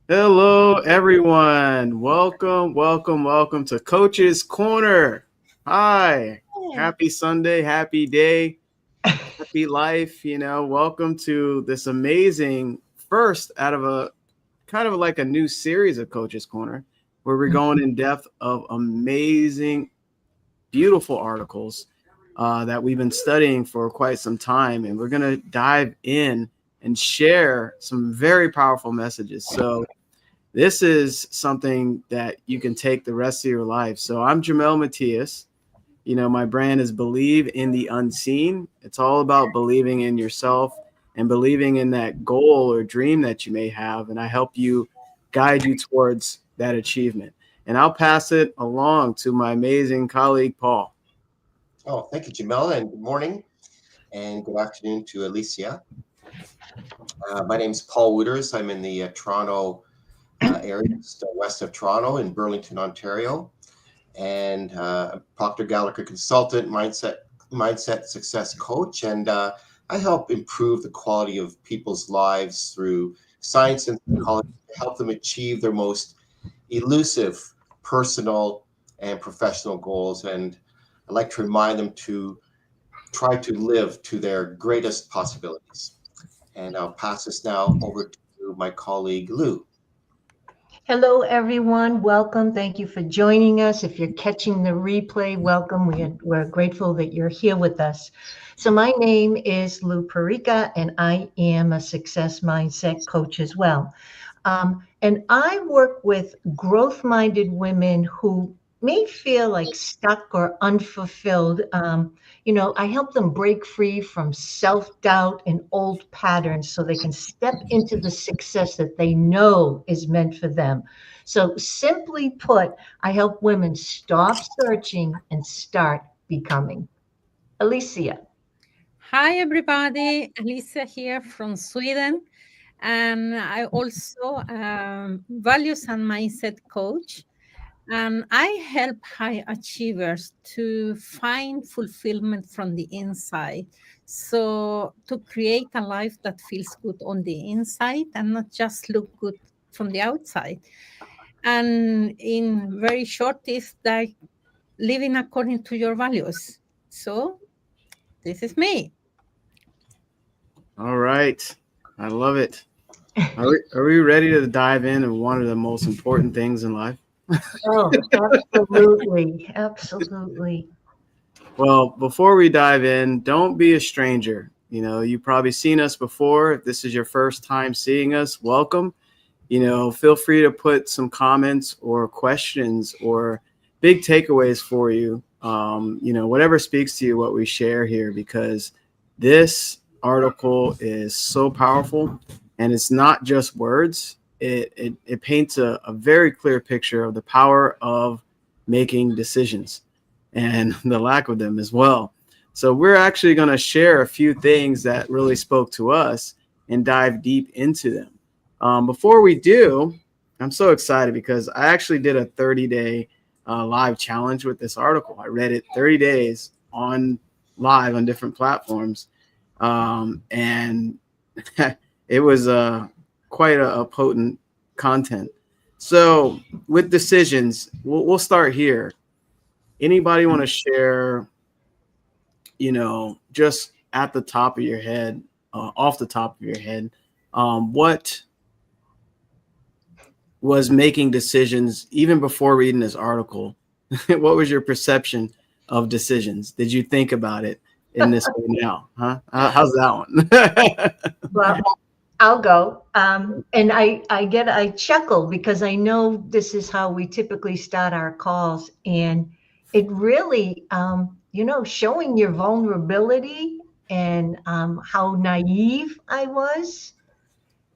Hello, everyone. Welcome to Coach's Corner. Hi. Happy Sunday, happy day, happy life. Welcome to this amazing first out of a kind of like a new series of Coach's Corner where we're going in depth of amazing, beautiful articles that we've been studying for quite some time. And we're going to dive in and share some very powerful messages. So, this is something that you can take the rest of your life. So I'm Jamel Matias. My brand is Believe in the Unseen. It's all about believing in yourself and believing in that goal or dream that you may have. And I help you guide you towards that achievement. And I'll pass it along to my amazing colleague, Paul. Oh, thank you, Jamel, and good morning and good afternoon to Alicia. My name is Paul Wooters. I'm in the Toronto area, just west of Toronto in Burlington, Ontario, and Proctor Gallagher consultant, mindset success coach, and I help improve the quality of people's lives through science and psychology to help them achieve their most elusive personal and professional goals. And I like to remind them to try to live to their greatest possibilities. And I'll pass this now over to my colleague Lou. Hello, everyone. Welcome. Thank you for joining us. If you're catching the replay, welcome. We're grateful that you're here with us. So my name is Lou Perica, and I am a success mindset coach as well. And I work with growth-minded women who may feel like stuck or unfulfilled. I help them break free from self-doubt and old patterns so they can step into the success that they know is meant for them. So simply put, I help women stop searching and start becoming. Alicia. Hi, everybody. Alicia here from Sweden. And I also values and mindset coach. And I help high achievers to find fulfillment from the inside. So to create a life that feels good on the inside and not just look good from the outside. And in very short, is like living according to your values. So this is me. All right. I love it. Are we ready to dive in one of the most important things in life? Oh, absolutely. Absolutely. Well, before we dive in, don't be a stranger. You've probably seen us before. If this is your first time seeing us, welcome. Feel free to put some comments or questions or big takeaways for you. Whatever speaks to you, what we share here, because this article is so powerful and it's not just words. It paints a very clear picture of the power of making decisions and the lack of them as well. So we're actually going to share a few things that really spoke to us and dive deep into them. Before we do, I'm so excited because I actually did a 30-day live challenge with this article. I read it 30 days on live on different platforms. And it was quite a potent content. So with decisions, we'll start here. Anybody want to share, just at the top of your head, off the top of your head, what was making decisions even before reading this article? What was your perception of decisions? Did you think about it in this way now? Huh? How's that one? Well, I'll go. And I chuckle because I know this is how we typically start our calls. And it really, showing your vulnerability and how naive I was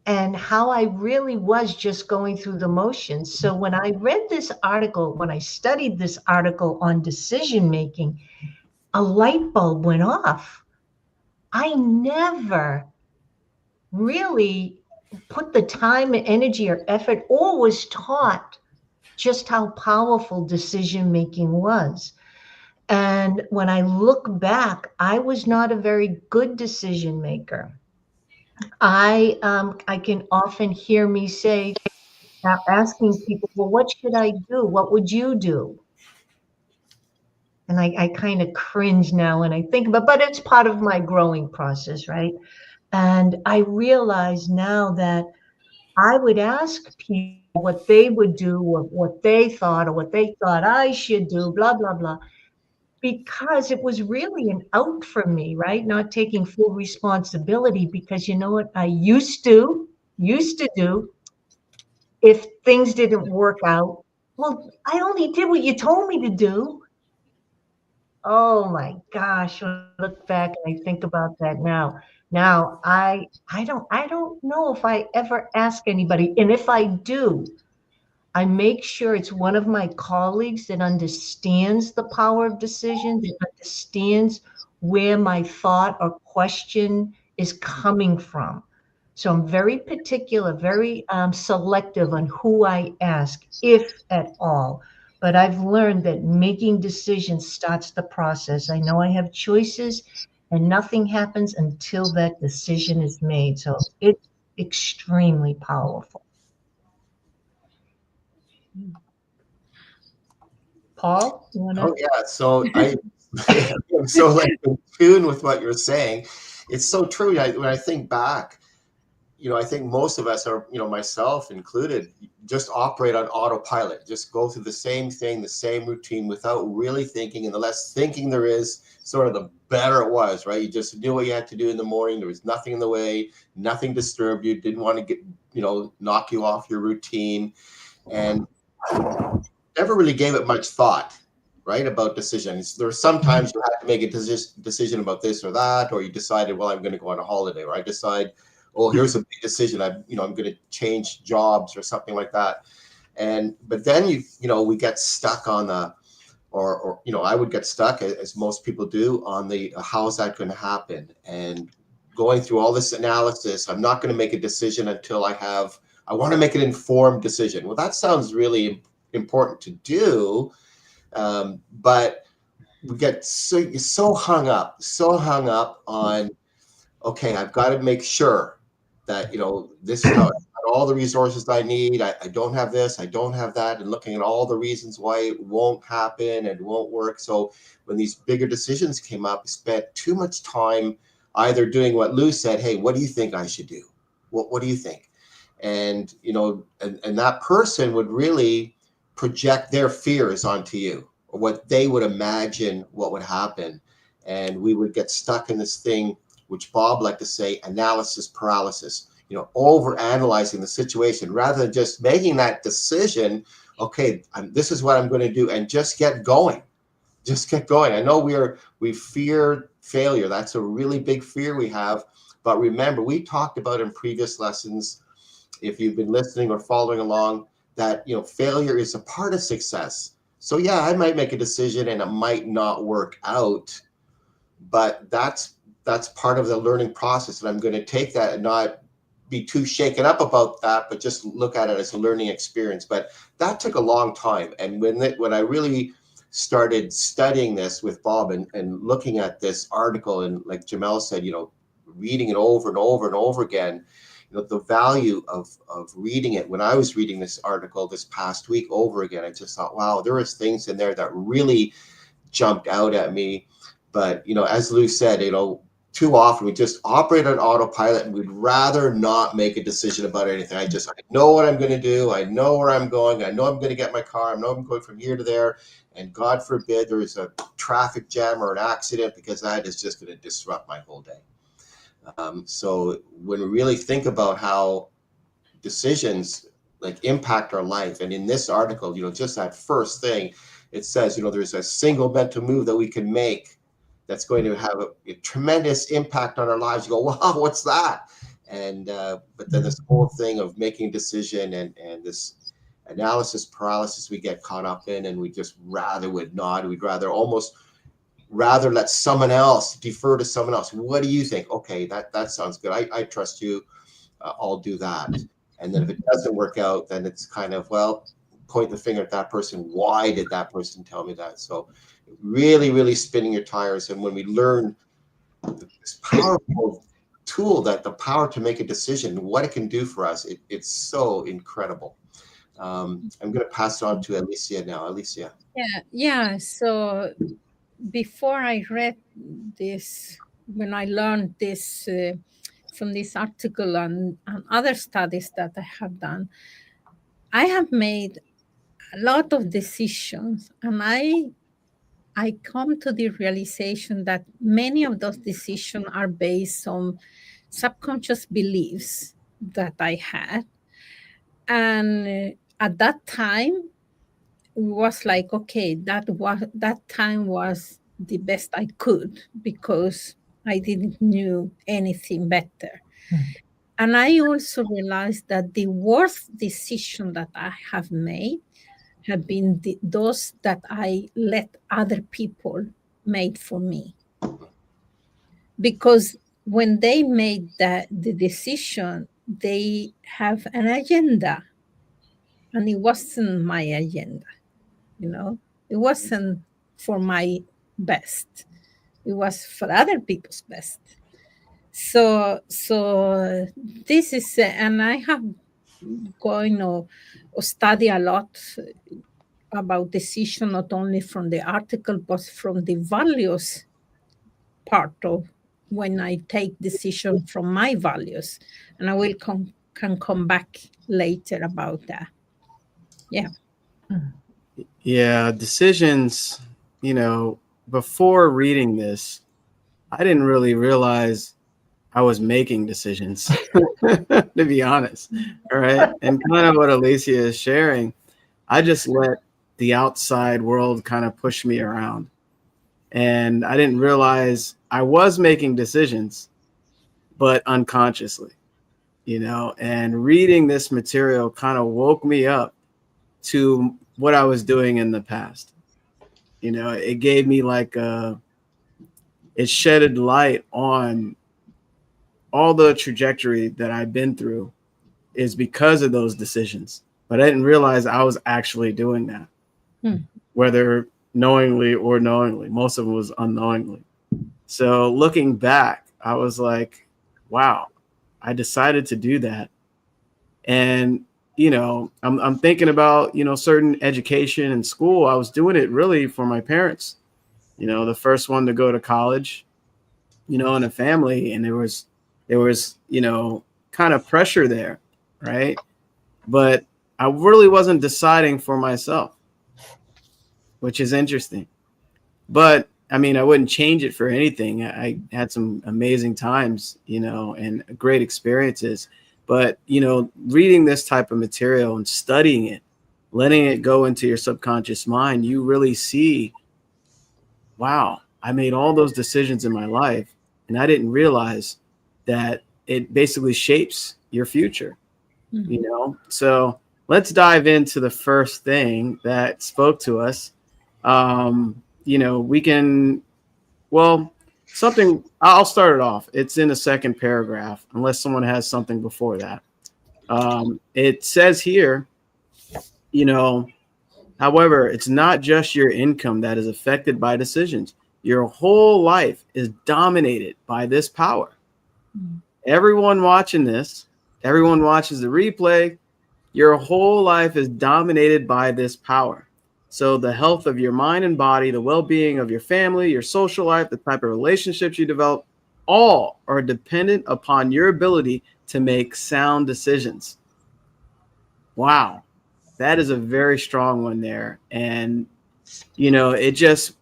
and how I really was just going through the motions. So when I read this article, when I studied this article on decision making, a light bulb went off. I never really put the time and energy or effort or was taught just how powerful decision making was. And when I look back, I was not a very good decision maker. I can often hear me say, asking people, well, what should I do? What would you do? And I kind of cringe now when I think about, but it's part of my growing process, right? And I realize now that I would ask people what they would do or what they thought or what they thought I should do, blah, blah, blah, because it was really an out for me, right? Not taking full responsibility because you know what I used to do if things didn't work out. Well, I only did what you told me to do. Oh my gosh, when I look back and I think about that now. Now I don't know if I ever ask anybody. And if I do, I make sure it's one of my colleagues that understands the power of decision, that understands where my thought or question is coming from. So I'm very particular, very selective on who I ask, if at all. But I've learned that making decisions starts the process. I know I have choices, and nothing happens until that decision is made. So it's extremely powerful. Paul, you want to? Oh yeah, so I'm so like in tune with what you're saying. It's so true. When I think back, I think most of us are, myself included, just operate on autopilot, just go through the same thing, the same routine without really thinking. And the less thinking there is, sort of the better it was, right? You just knew what you had to do in the morning. There was nothing in the way, nothing disturbed you, didn't want to get, knock you off your routine. And never really gave it much thought, right, about decisions. There are sometimes you have to make a decision about this or that, or you decided, well, I'm going to go on a holiday, or I decide, oh, here's a big decision. I'm going to change jobs or something like that. But then we get stuck on the, or I would get stuck, as most people do, on the how's that going to happen, and going through all this analysis. I'm not going to make a decision until I want to make an informed decision. Well, that sounds really important to do, but we get so hung up on, okay, I've got to make sure that this is how all the resources I need. I don't have this, I don't have that, and looking at all the reasons why it won't happen and won't work. So when these bigger decisions came up, I spent too much time either doing what Lou said, hey, what do you think I should do? What do you think? And and that person would really project their fears onto you, or what they would imagine what would happen. And we would get stuck in this thing, which Bob liked to say, analysis paralysis, over analyzing the situation rather than just making that decision. Okay, this is what I'm going to do, and just get going. I know we fear failure. That's a really big fear we have. But remember, we talked about in previous lessons, if you've been listening or following along, that failure is a part of success. So yeah, I might make a decision and it might not work out, but that's part of the learning process. And I'm going to take that and not be too shaken up about that, but just look at it as a learning experience. But that took a long time. And when I really started studying this with Bob and looking at this article, and like Jamel said, reading it over and over and over again, the value of reading it. When I was reading this article this past week over again, I just thought, wow, there was things in there that really jumped out at me. But as Lou said, too often we just operate on autopilot, and we'd rather not make a decision about anything. I know what I'm going to do. I know where I'm going. I know I'm going to get my car. I know I'm going from here to there. And God forbid there is a traffic jam or an accident, because that is just going to disrupt my whole day. So when we really think about how decisions impact our life, and in this article, just that first thing, it says, there's a single mental move that we can make that's going to have a tremendous impact on our lives. You go, wow, what's that? And but then this whole thing of making a decision and this analysis paralysis we get caught up in, and we just would not. We'd rather let someone else, defer to someone else. What do you think? Okay, that sounds good. I trust you. I'll do that. And then if it doesn't work out, then it's kind of, well, point the finger at that person. Why did that person tell me that? So really, really spinning your tires. And when we learn this powerful tool, that the power to make a decision, what it can do for us, it's so incredible. I'm going to pass it on to Alicia now. Alicia. Yeah. So before I read this, when I learned this from this article and other studies that I have done, I have made a lot of decisions, and I come to the realization that many of those decisions are based on subconscious beliefs that I had. And at that time, it was like, okay, that time was the best I could because I didn't knew anything better. And I also realized that the worst decision that I have made have been those that I let other people made for me. Because when they made the decision, they have an agenda, and it wasn't my agenda, you know. It wasn't for my best. It was for other people's best. So this is, and I have going or study a lot about decision, not only from the article, but from the values part of when I take decision from my values. And I will can come back later about that. Yeah. Yeah, decisions, before reading this, I didn't really realize I was making decisions, to be honest. All right. And kind of what Alicia is sharing, I just let the outside world kind of push me around. And I didn't realize I was making decisions, but unconsciously, and reading this material kind of woke me up to what I was doing in the past. It gave me it shedded light on all the trajectory that I've been through is because of those decisions. But I didn't realize I was actually doing that, whether knowingly or knowingly. Most of it was unknowingly. So looking back, I was like, wow, I decided to do that. And, I'm thinking about, certain education in school. I was doing it really for my parents, the first one to go to college, in a family. And there was, kind of pressure there. Right. But I really wasn't deciding for myself, which is interesting. But I mean, I wouldn't change it for anything. I had some amazing times, and great experiences. But, reading this type of material and studying it, letting it go into your subconscious mind, you really see, wow, I made all those decisions in my life, and I didn't realize that it basically shapes your future, So let's dive into the first thing that spoke to us. We can, something, I'll start it off. It's in the second paragraph, unless someone has something before that. It says here, however, it's not just your income that is affected by decisions. Your whole life is dominated by this power. Everyone watching this, everyone watches the replay, your whole life is dominated by this power. So the health of your mind and body, the well-being of your family, your social life, the type of relationships you develop, all are dependent upon your ability to make sound decisions. Wow. That is a very strong one there. And, it just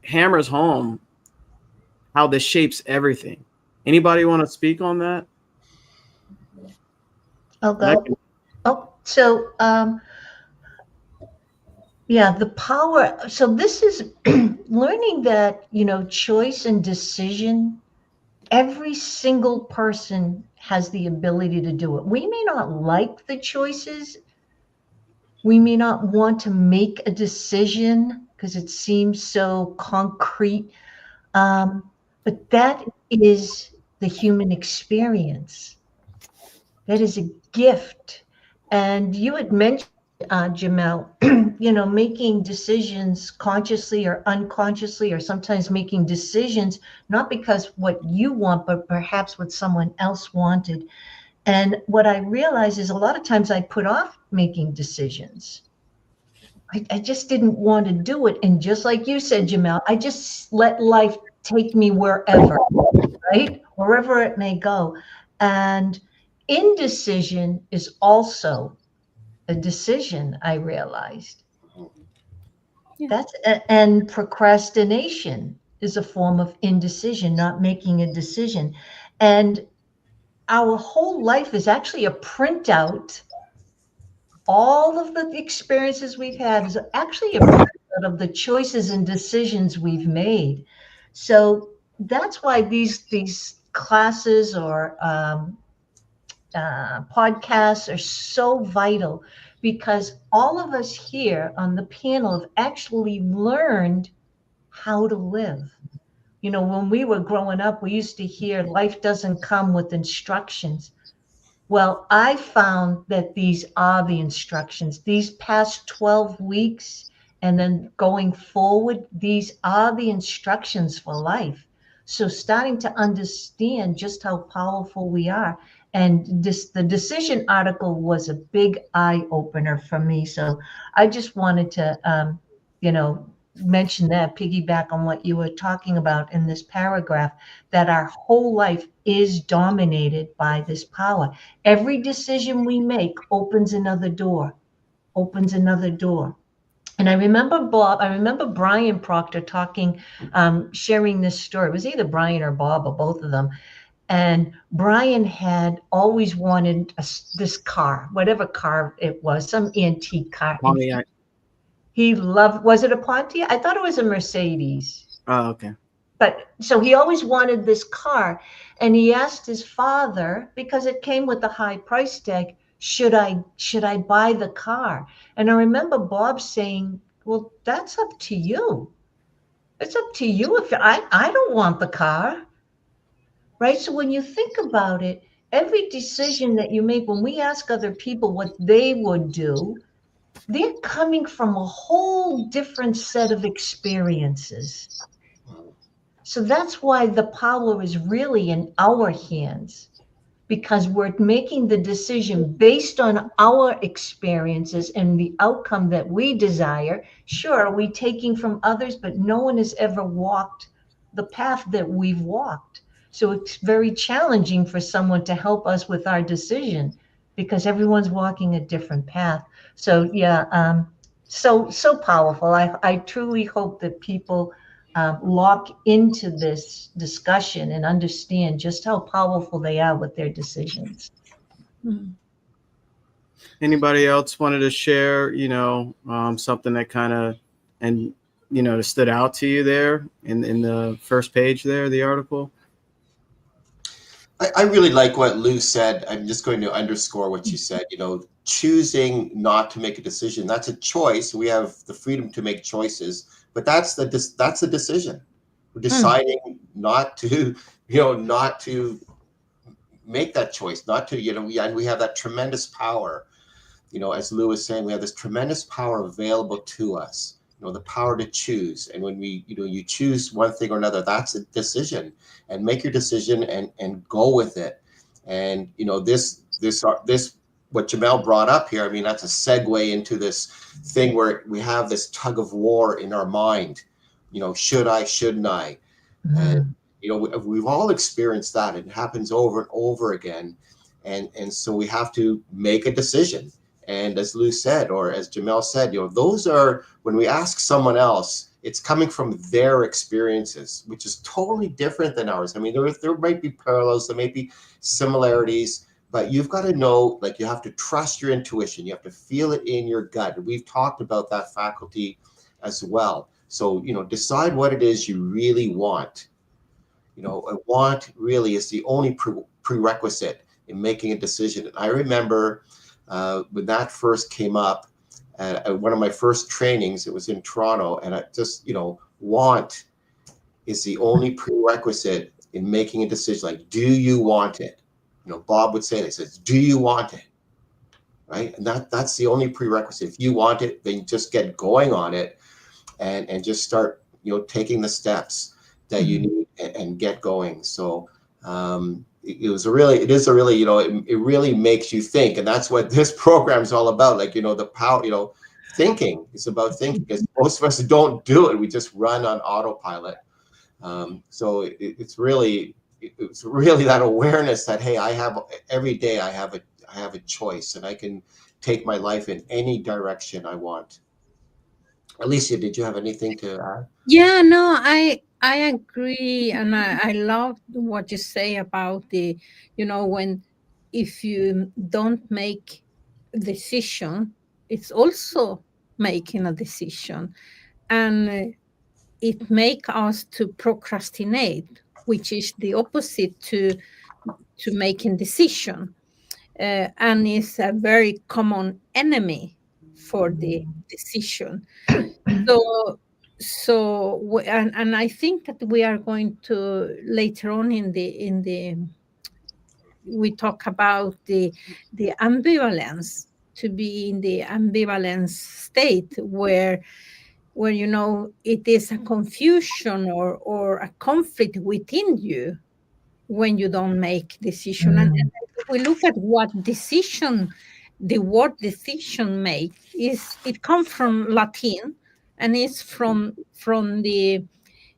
hammers home how this shapes everything. Anybody want to speak on that? I'll go. So yeah, the power. So this is learning that, choice and decision, every single person has the ability to do it. We may not like the choices. We may not want to make a decision because it seems so concrete. But that is the human experience. That is a gift. And you had mentioned, Jamel, making decisions consciously or unconsciously, or sometimes making decisions not because what you want, but perhaps what someone else wanted. And what I realized is a lot of times I put off making decisions. I just didn't want to do it. And just like you said, Jamel, I just let life take me wherever, right? Wherever it may go. And indecision is also a decision, I realized. Yeah. And procrastination is a form of indecision, not making a decision. And our whole life is actually a printout. All of the experiences we've had is actually a printout of the choices and decisions we've made. So that's why these classes or podcasts are so vital, because all of us here on the panel have actually learned how to live. You know, when we were growing up, we used to hear life doesn't come with instructions. Well, I found that these are the instructions. These past 12 weeks and then going forward, these are the instructions for life. So starting to understand just how powerful we are. And the decision article was a big eye opener for me. So I just wanted to, you know, mention that, piggyback on what you were talking about in this paragraph, that our whole life is dominated by this power. Every decision we make opens another door, opens another door. And I remember Brian Proctor talking, sharing this story. It was either Brian or Bob or both of them. And Brian had always wanted this car, whatever car it was, some antique car. And Pontiac. he loved, was it a Pontiac? I thought it was a Mercedes. Oh, okay. But so he always wanted this car, and he asked his father, because it came with a high price tag, should I buy the car? And I remember Bob saying, well, that's up to you. It's up to you. If I don't want the car, right? So when you think about it, every decision that you make, when we ask other people what they would do, they're coming from a whole different set of experiences. So that's why the power is really in our hands, because we're making the decision based on our experiences and the outcome that we desire. Sure, are we taking from others, but no one has ever walked the path that we've walked. So it's very challenging for someone to help us with our decision, because everyone's walking a different path. So yeah, so powerful. I truly hope that people lock into this discussion and understand just how powerful they are with their decisions. Mm. Anybody else wanted to share, something that kind of, and, stood out to you there in the first page there, the article? I really like what Lou said. I'm just going to underscore what you said. Choosing not to make a decision, that's a choice. We have the freedom to make choices, but that's a decision. We're deciding not to, not to make that choice, not to, and we have that tremendous power. As Lou was saying, we have this tremendous power available to us. The power to choose. And when you choose one thing or another, that's a decision. And make your decision and go with it. And this what Jamel brought up here, I mean, that's a segue into this thing where we have this tug of war in our mind. Should I, shouldn't I? And we've all experienced that. It happens over and over again. And so we have to make a decision. And as Lou said, or as Jamel said, those are, when we ask someone else, it's coming from their experiences, which is totally different than ours. I mean, there might be parallels, there may be similarities, but you've got to know, like, you have to trust your intuition. You have to feel it in your gut. We've talked about that faculty as well. So, decide what it is you really want. A want really is the only prerequisite in making a decision. And I remember when that first came up at one of my first trainings, it was in Toronto, and I just, want is the only prerequisite in making a decision. Like, do you want it? Bob would say this, says, do you want it? Right? And that's the only prerequisite. If you want it, then just get going on it and just start, taking the steps that you need and get going. So It is a really, it really makes you think. And that's what this program is all about. Like, the power, thinking. It's about thinking, because most of us don't do it. We just run on autopilot. So it's really that awareness that, hey, every day I have a choice, and I can take my life in any direction I want. Alicia, did you have anything to add? Yeah, no, I agree, and I love what you say about the, when if you don't make a decision, it's also making a decision, and it make us to procrastinate, which is the opposite to making decision, and is a very common enemy for the decision. So, and I think that we are going to later on in the we talk about the ambivalence, to be in the ambivalence state where it is a confusion or a conflict within you when you don't make decision. And if we look at what decision, the word decision make is, it comes from Latin, and it's from the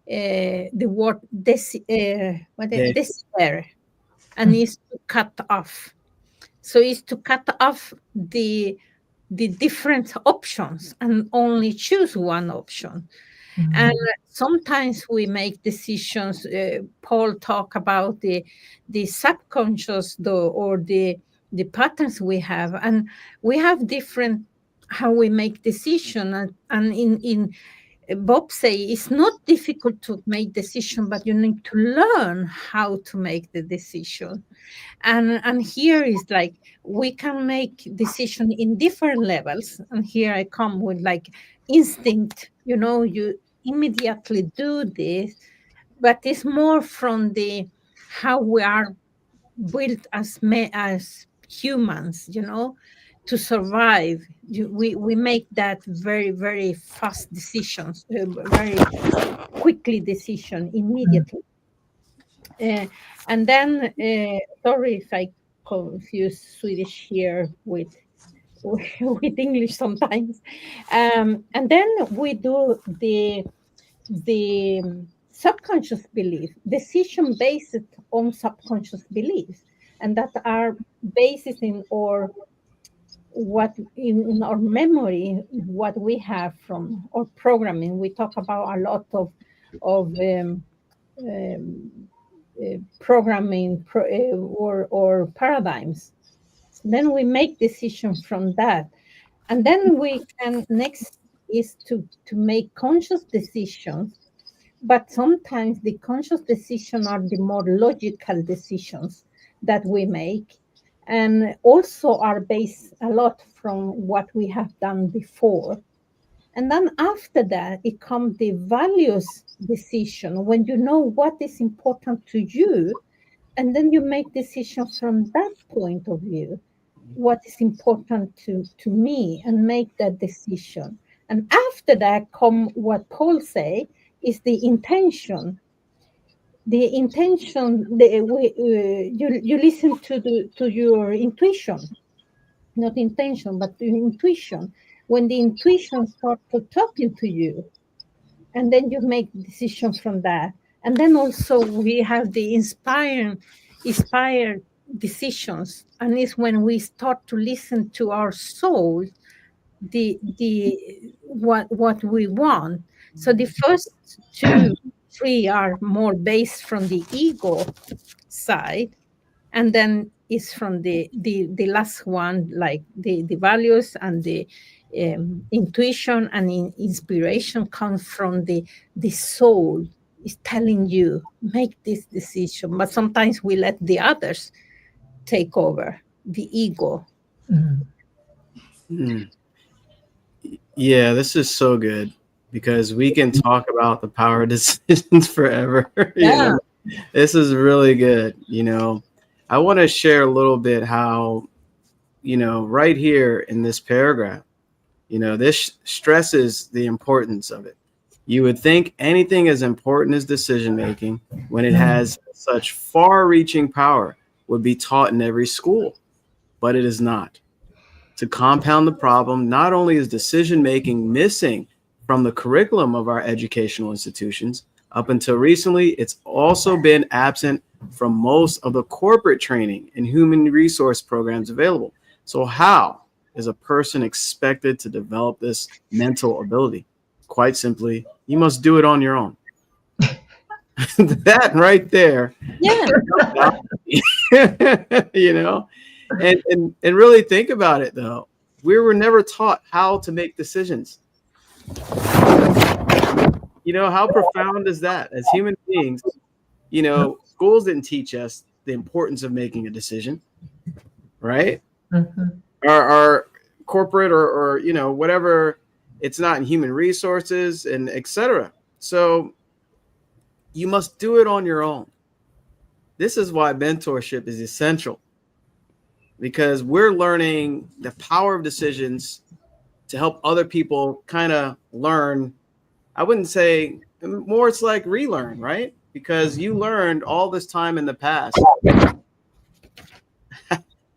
word desire, and is to cut off. So it's to cut off the different options and only choose one option. And sometimes we make decisions. Paul talk about the subconscious, though, or the patterns we have, and we have different how we make decision. And in Bob say it's not difficult to make decision, but you need to learn how to make the decision. And here is like we can make decision in different levels. And here I come with like instinct, you immediately do this, but it's more from the how we are built as humans, to survive. We make that very, very fast decisions, very quickly decision immediately. And then, sorry if I confuse Swedish here with with English sometimes. And then we do the subconscious belief, decision based on subconscious beliefs, and that are based in our what in our memory, what we have from our programming. We talk about a lot of um, programming or paradigms. Then we make decisions from that, and then we can next is to make conscious decisions. But sometimes the conscious decisions are the more logical decisions that we make, and also are based a lot from what we have done before. And then after that, it comes the values decision, when you know what is important to you, and then you make decisions from that point of view. What is important to me, and make that decision. And after that come what Paul say is the intention. The intention, you listen to your intuition, not intention, but the intuition. When the intuition starts to talking to you, and then you make decisions from that. And then also we have the inspired decisions, and it's when we start to listen to our soul, the what we want. So the first two, three are more based from the ego side, and then is from the last one, like the values and the intuition and inspiration comes from the soul is telling you make this decision. But sometimes we let the others take over, the ego. Yeah, this is so good, because we can talk about the power of decisions forever. Yeah. This is really good. I want to share a little bit how, right here in this paragraph, this stresses the importance of it. You would think anything as important as decision making, when it Mm. has such far reaching power, would be taught in every school, but it is not. To compound the problem, not only is decision making missing from the curriculum of our educational institutions, up until recently, it's also been absent from most of the corporate training and human resource programs available. So, how is a person expected to develop this mental ability? Quite simply, you must do it on your own. That right there, Yeah. you know, and really think about it though. We were never taught how to make decisions. You know, how profound is that? As human beings, you know, schools didn't teach us the importance of making a decision, right? Mhm. Our corporate or you know whatever, it's not in human resources and etc. So you must do it on your own. This is why mentorship is essential, because we're learning the power of decisions to help other people kind of learn. I wouldn't say more, it's like relearn, right? Because you learned all this time in the past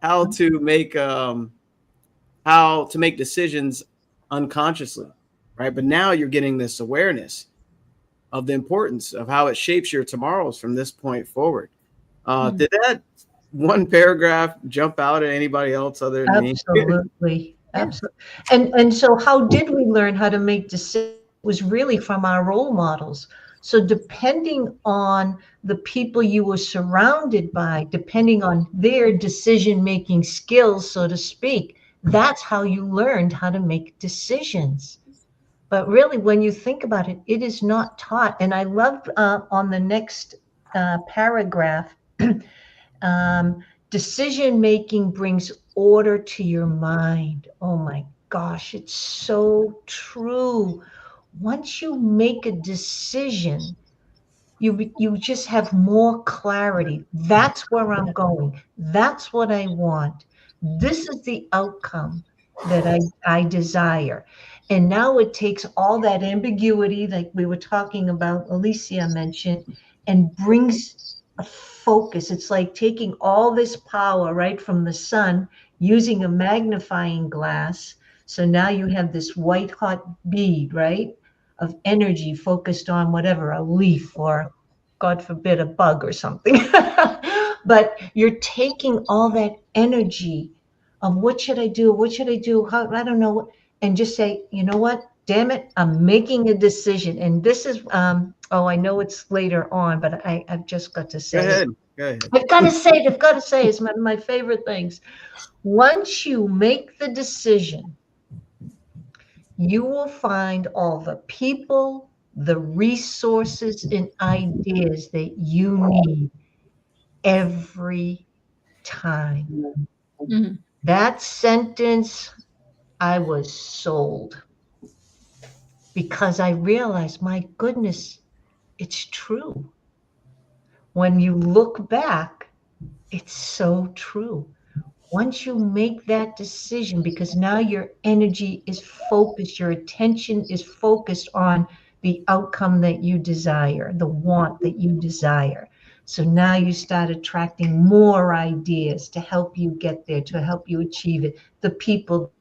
how to make decisions unconsciously, right? But now you're getting this awareness of the importance of how it shapes your tomorrows from this point forward. Mm. Did that one paragraph jump out at anybody else other than me? Absolutely. Yeah. Absolutely. And so how did we learn how to make decisions? It was really from our role models. So depending on the people you were surrounded by, depending on their decision-making skills, so to speak, that's how you learned how to make decisions. But really, when you think about it, it is not taught. And I love on the next paragraph, decision making brings order to your mind. Oh my gosh, it's so true. Once you make a decision, you just have more clarity. That's where I'm going. That's what I want. This is the outcome that I desire. And now it takes all that ambiguity, like we were talking about, Alicia mentioned, and brings a focus. It's like taking all this power right from the sun, using a magnifying glass. So now you have this white hot bead, right? Of energy focused on whatever, a leaf or God forbid a bug or something. But you're taking all that energy of what should I do? What should I do? How, I don't know. And just say, you know what? Damn it, I'm making a decision. And this is, oh, I know it's later on, but I've just got to Go say it. ahead. Go ahead. I've got to say it. I've got to say it. It's one of my favorite things. Once you make the decision, you will find all the people, the resources, and ideas that you need every time. Mhm. That sentence, I was sold because I realized, my goodness, it's true. When you look back, it's so true. Once you make that decision, because now your energy is focused, your attention is focused on the outcome that you desire, the want that you desire. So now you start attracting more ideas to help you get there, to help you achieve it, the people,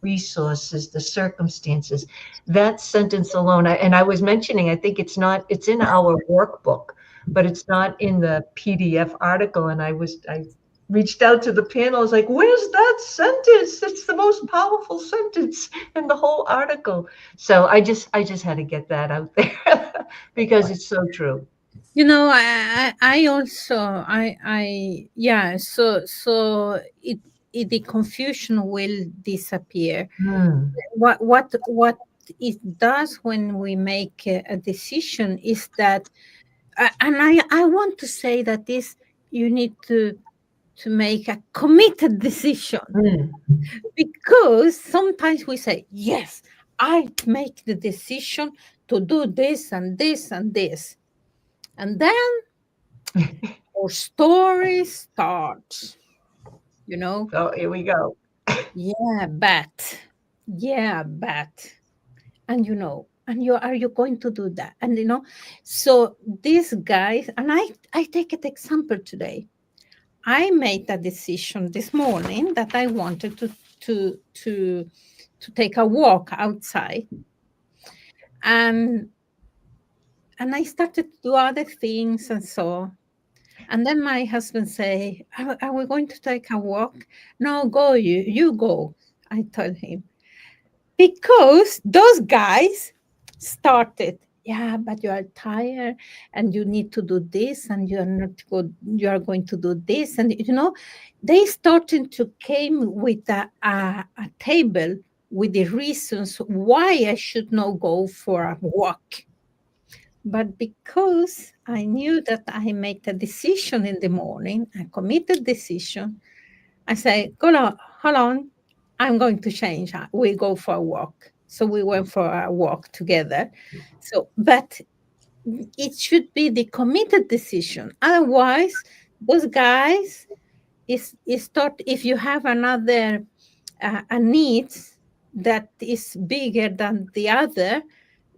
resources, the circumstances. That sentence alone, and I was mentioning, I think it's not, it's in our workbook, but it's not in the PDF article. And I reached out to the panel. I was like, where's that sentence? It's the most powerful sentence in the whole article. So I just had to get that out there because it's so true. You know, I also, yeah. So the confusion will disappear. Hmm. What it does when we make a decision is that, and I want to say that this, you need to make a committed decision, Hmm. because sometimes we say, yes, I make the decision to do this and this and this, and then our story starts, you know. So here we go. Yeah, but, yeah, but, and you know, And are you going to do that? And so these guys, and I take an example today. I made a decision this morning that I wanted to take a walk outside, and I started to do other things and so. And then my husband say, are we going to take a walk? No, go, you go, I told him. Because those guys started, yeah, but you are tired and you need to do this and you are not good, you are going to do this. And, they started to came with a table with the reasons why I should not go for a walk. But because I knew that I made a decision in the morning, a committed decision, I say, hold on, I'm going to change. We go for a walk. So we went for a walk together. So, but it should be the committed decision. Otherwise, those guys is thought if you have another a need that is bigger than the other,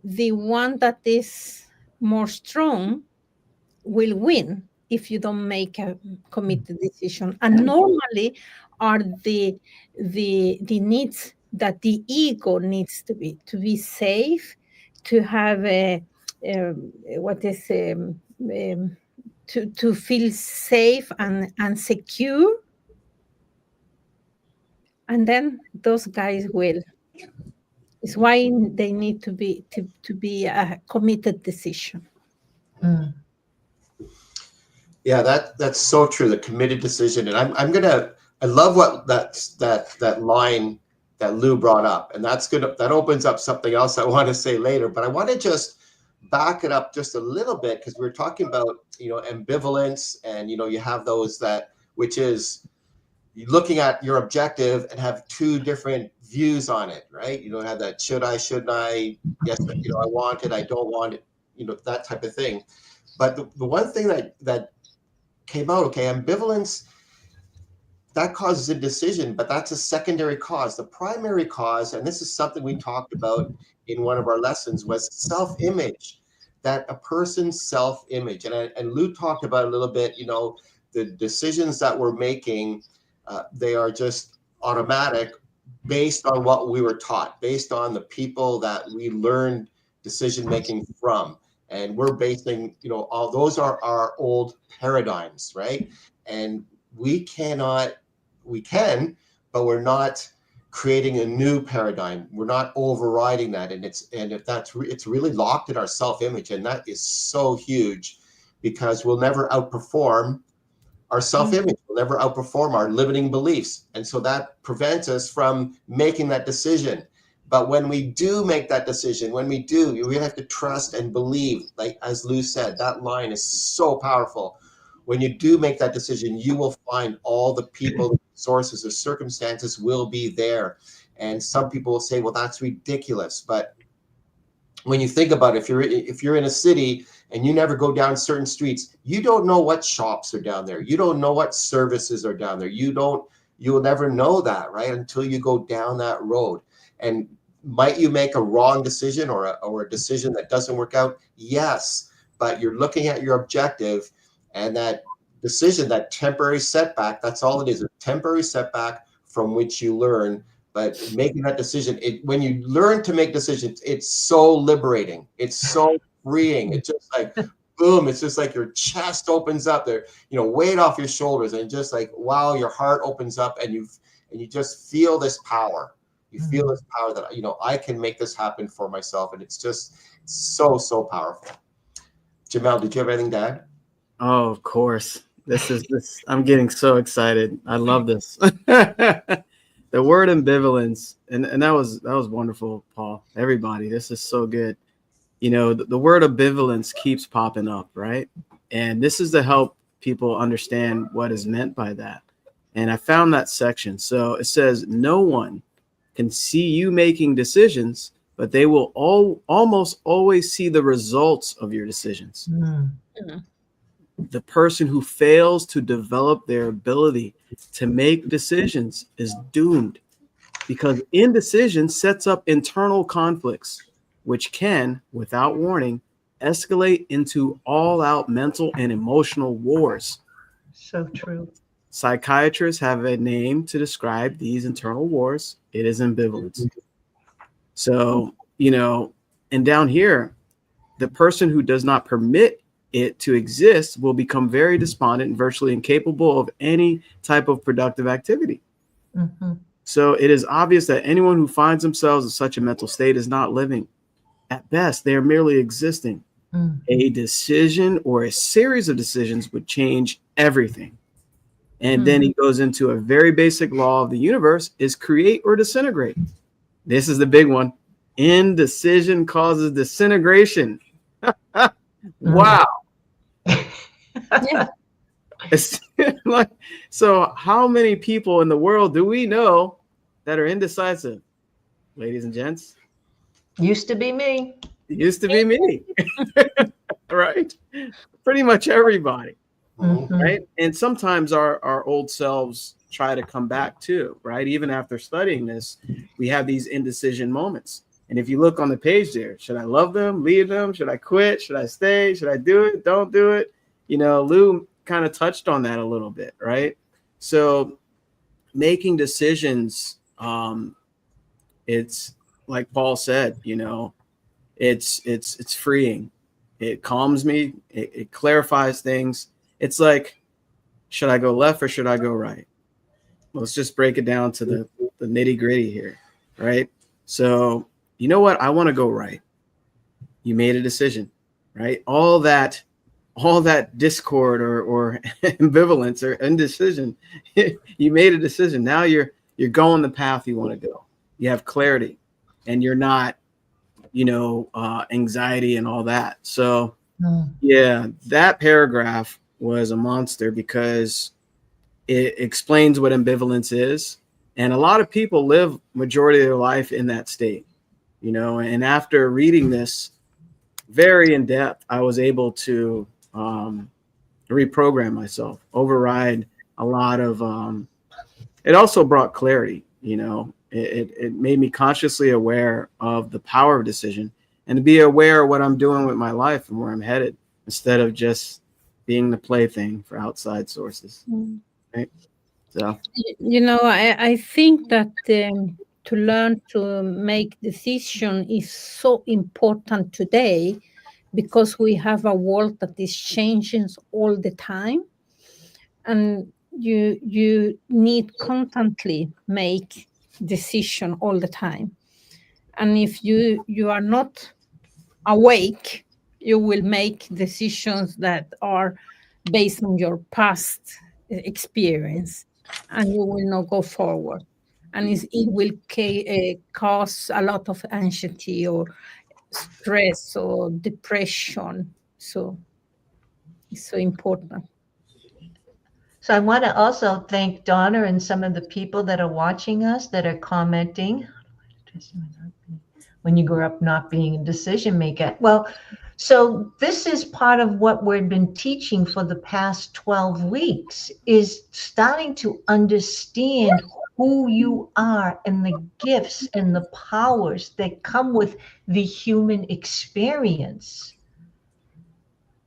the one that is more strong will win if you don't make a committed decision. And normally are the needs that the ego needs to be safe, to have a what is to feel safe and secure. And then those guys will. It's why they need to be a committed decision. Mm. Yeah, that's so true. The committed decision, and I love what that line that Lou brought up, and that opens up something else I want to say later. But I want to just back it up just a little bit, because we were talking about ambivalence, and you have those which is looking at your objective and have two different views on it, right? You don't have that should I, shouldn't I, yes, I want it, I don't want it, that type of thing. But the one thing that came out, okay, ambivalence, that causes a decision, but that's a secondary cause. The primary cause, and this is something we talked about in one of our lessons, was self-image, that a person's self-image. And Lou talked about a little bit, the decisions that we're making, they are just automatic based on what we were taught, based on the people that we learned decision-making from. And we're basing, all those are our old paradigms, right? And we can, but we're not creating a new paradigm. We're not overriding that. And it's really locked in our self-image. And that is so huge, because we'll never outperform our self-image, will never outperform our limiting beliefs. And so that prevents us from making that decision. But when we do make that decision, you really have to trust and believe, like as Lou said, that line is so powerful. When you do make that decision, you will find all the people, the sources, the circumstances will be there. And some people will say, well, that's ridiculous. But when you think about it, if you're in a city and you never go down certain streets, you don't know what shops are down there. You don't know what services are down there. You will never know that, right? Until you go down that road. And might you make a wrong decision or a decision that doesn't work out? Yes, but you're looking at your objective, and that decision, that temporary setback, that's all it is, a temporary setback from which you learn. But making that decision, when you learn to make decisions, it's so liberating. It's so freeing. It's just like, boom, it's just like your chest opens up there, weight off your shoulders, and just like, wow, your heart opens up, and you just feel this power. You feel this power that, I can make this happen for myself. And it's just so, so powerful. Jamel, did you have anything to add? Oh, of course. This. I'm getting so excited. I love this. The word ambivalence, and that was wonderful, Paul. Everybody, this is so good. The word ambivalence keeps popping up, right? And this is to help people understand what is meant by that. And I found that section. So it says, no one can see you making decisions, but they will almost always see the results of your decisions. Mm. The person who fails to develop their ability to make decisions is doomed, because indecision sets up internal conflicts which can, without warning, escalate into all-out mental and emotional wars. So true. Psychiatrists have a name to describe these internal wars. It is ambivalence. So, and down here, the person who does not permit it to exist will become very despondent and virtually incapable of any type of productive activity. Mm-hmm. So it is obvious that anyone who finds themselves in such a mental state is not living. At best, they are merely existing. Mm. A decision or a series of decisions would change everything. And then he goes into a very basic law of the universe is create or disintegrate. This is the big one. Indecision causes disintegration. Wow. Yeah. It's like, so how many people in the world do we know that are indecisive? Ladies and gents. Used to be me. It used to be me. Right? Pretty much everybody. Mhm. Right? And sometimes our old selves try to come back too, right? Even after studying this, we have these indecision moments. And if you look on the page there, should I love them, leave them? Should I quit? Should I stay? Should I do it? Don't do it? Lou kind of touched on that a little bit, right? So making decisions, it's like Paul said, it's freeing. It calms me. It clarifies things. It's like, should I go left or should I go right? Let's just break it down to the nitty gritty here, right? So, you know what? I want to go right. You made a decision, right? All that discord or ambivalence or indecision, you made a decision. Now you're going the path you want to go. You have clarity, and you're not, anxiety and all that. So, yeah, that paragraph was a monster because it explains what ambivalence is. And a lot of people live majority of their life in that state, and after reading this very in depth, I was able to reprogram myself, override a lot of, it also brought clarity, it made me consciously aware of the power of decision and to be aware of what I'm doing with my life and where I'm headed instead of just being the plaything for outside sources. Right? So, I think that to learn to make decision is so important today because we have a world that is changing all the time, and you need constantly make decision all the time. And if you are not awake, you will make decisions that are based on your past experience, and you will not go forward, and it will cause a lot of anxiety or stress or depression. So it's so important. So I want to also thank Donna and some of the people that are watching us that are commenting. When you grow up not being a decision maker. Well, so this is part of what we've been teaching for the past 12 weeks is starting to understand who you are and the gifts and the powers that come with the human experience.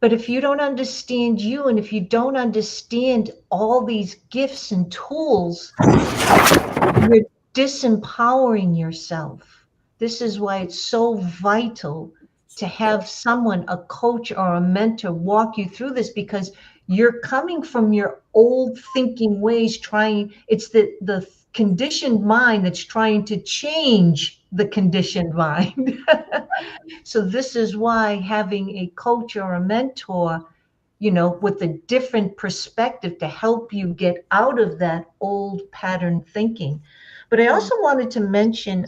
But if you don't understand you, and if you don't understand all these gifts and tools, you're disempowering yourself. This is why it's so vital to have someone, a coach or a mentor, walk you through this, because you're coming from your old thinking ways, it's the conditioned mind that's trying to change the conditioned mind. So this is why having a coach or a mentor, with a different perspective to help you get out of that old pattern thinking. But I also wanted to mention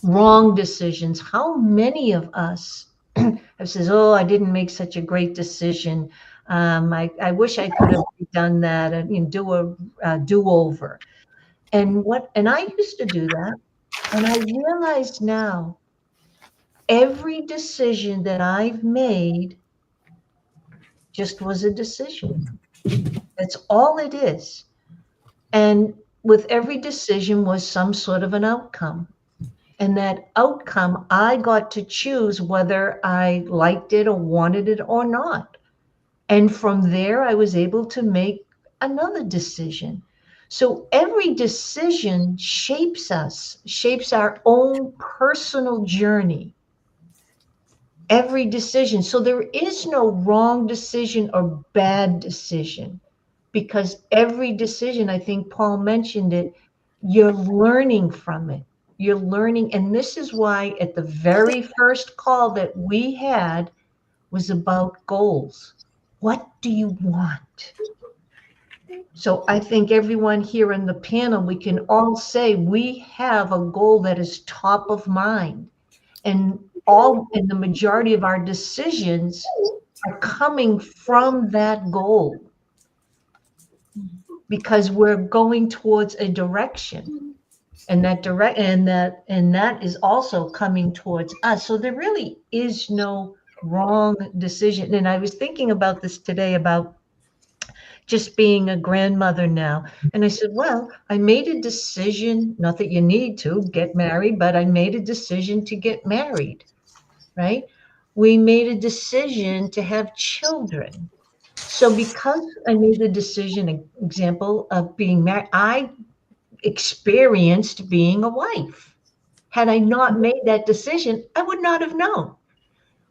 wrong decisions. How many of us have says, "Oh, I didn't make such a great decision. I wish I could have done that and do a do-over." And I used to do that. And I realize now every decision that I've made just was a decision. That's all it is. And with every decision was some sort of an outcome. And that outcome, I got to choose whether I liked it or wanted it or not. And from there, I was able to make another decision. So every decision shapes us, shapes our own personal journey. Every decision. So there is no wrong decision or bad decision, because every decision, I think Paul mentioned it, you're learning from it. You're learning. And this is why at the very first call that we had was about goals. What do you want? So I think everyone here in the panel, we can all say we have a goal that is top of mind. And the majority of our decisions are coming from that goal, because we're going towards a direction, and that is also coming towards us. So there really is no wrong decision. And I was thinking about this today, about just being a grandmother now. And I said, well, I made a decision, not that you need to get married, but I made a decision to get married, right? We made a decision to have children. So because I made the decision, example of being married, I experienced being a wife. Had I not made that decision, I would not have known.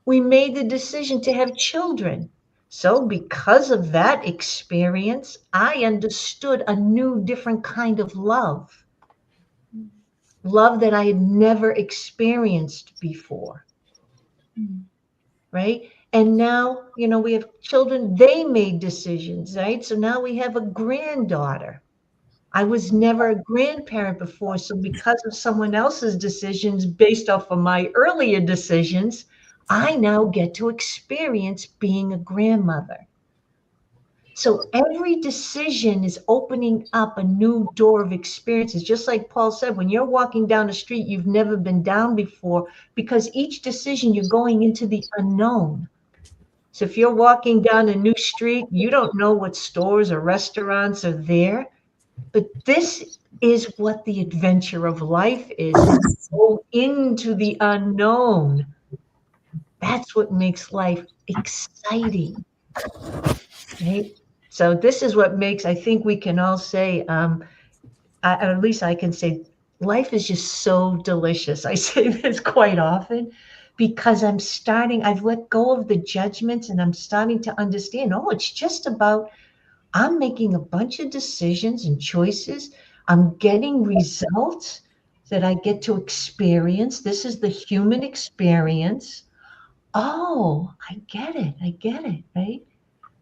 We made the decision to have children. So because of that experience, I understood a new, different kind of love, love that I had never experienced before. Right? And now, we have children, they made decisions, right? So now we have a granddaughter. I was never a grandparent before. So because of someone else's decisions based off of my earlier decisions, I now get to experience being a grandmother. So every decision is opening up a new door of experiences. Just like Paul said, when you're walking down the street you've never been down before, because each decision you're going into the unknown. So if you're walking down a new street, you don't know what stores or restaurants are there. But this is what the adventure of life is go into the unknown. That's what makes life exciting, right? So this is what makes, I think we can all say, at least I can say, life is just so delicious. I say this quite often because I've let go of the judgments, and I'm starting to understand, it's just about, I'm making a bunch of decisions and choices. I'm getting results that I get to experience. This is the human experience. Oh, I get it, right?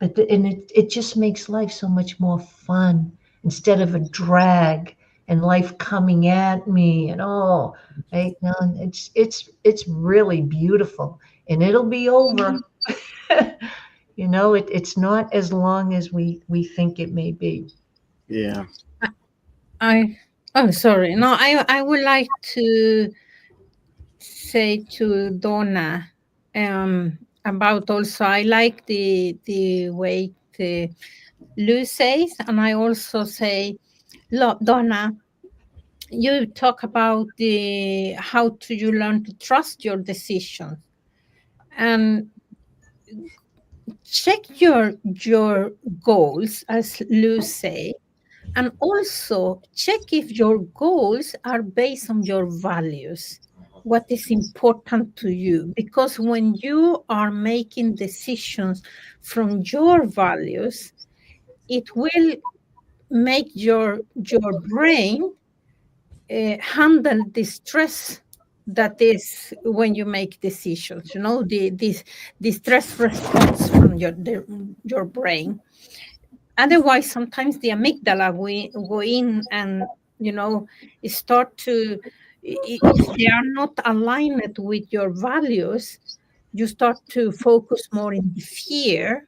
And it just makes life so much more fun instead of a drag and life coming at me and right now it's really beautiful, and it'll be over. It's not as long as we think it may be. Yeah. I oh sorry. No, I would like to say to Donna about also, I like the way Lou says, and I also say, Donna, you talk about the how do you learn to trust your decisions, and check your goals, as Lou say, and also check if your goals are based on your values, what is important to you, because when you are making decisions from your values, it will make your brain handle the stress that is when you make decisions, the stress response from your brain. Otherwise, sometimes the amygdala will go in and, start to, if they are not aligned with your values, you start to focus more in the fear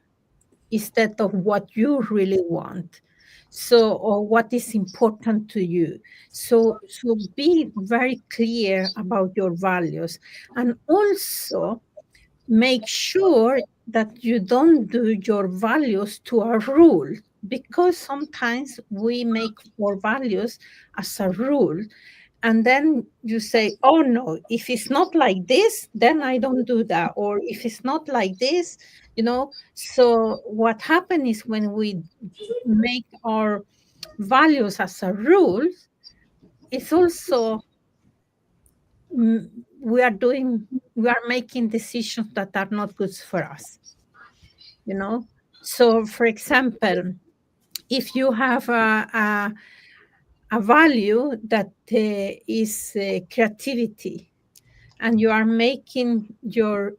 instead of what you really want. So, or what is important to you. So be very clear about your values, and also make sure that you don't do your values to a rule, because sometimes we make our values as a rule, And then you say, oh no, if it's not like this, then I don't do that. Or if it's not like this, So what happens is when we make our values as a rule, it's also we are making decisions that are not good for us. So for example, if you have a value that is creativity, and you are making your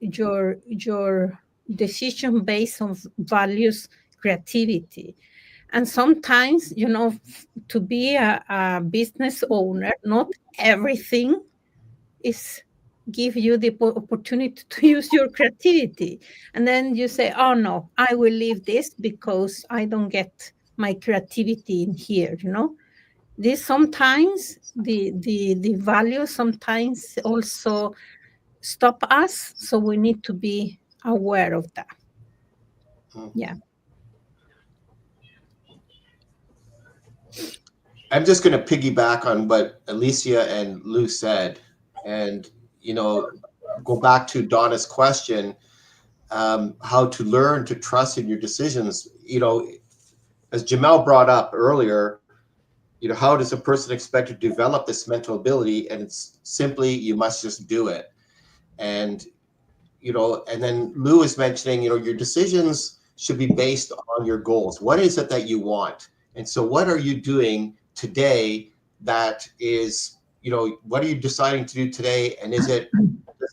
decision based on values creativity. And sometimes, to be a business owner, not everything is give you the opportunity to use your creativity. And then you say, oh no, I will leave this because I don't get my creativity in here. This sometimes the value sometimes also stop us, so we need to be aware of that. Yeah. I'm just going to piggyback on what Alicia and Lou said, and go back to Donna's question, how to learn to trust in your decisions. As Jamel brought up earlier, how does a person expect to develop this mental ability? And it's simply, you must just do it. And and then Lou is mentioning, your decisions should be based on your goals. What is it that you want? And so what are you doing today that is, what are you deciding to do today? And does it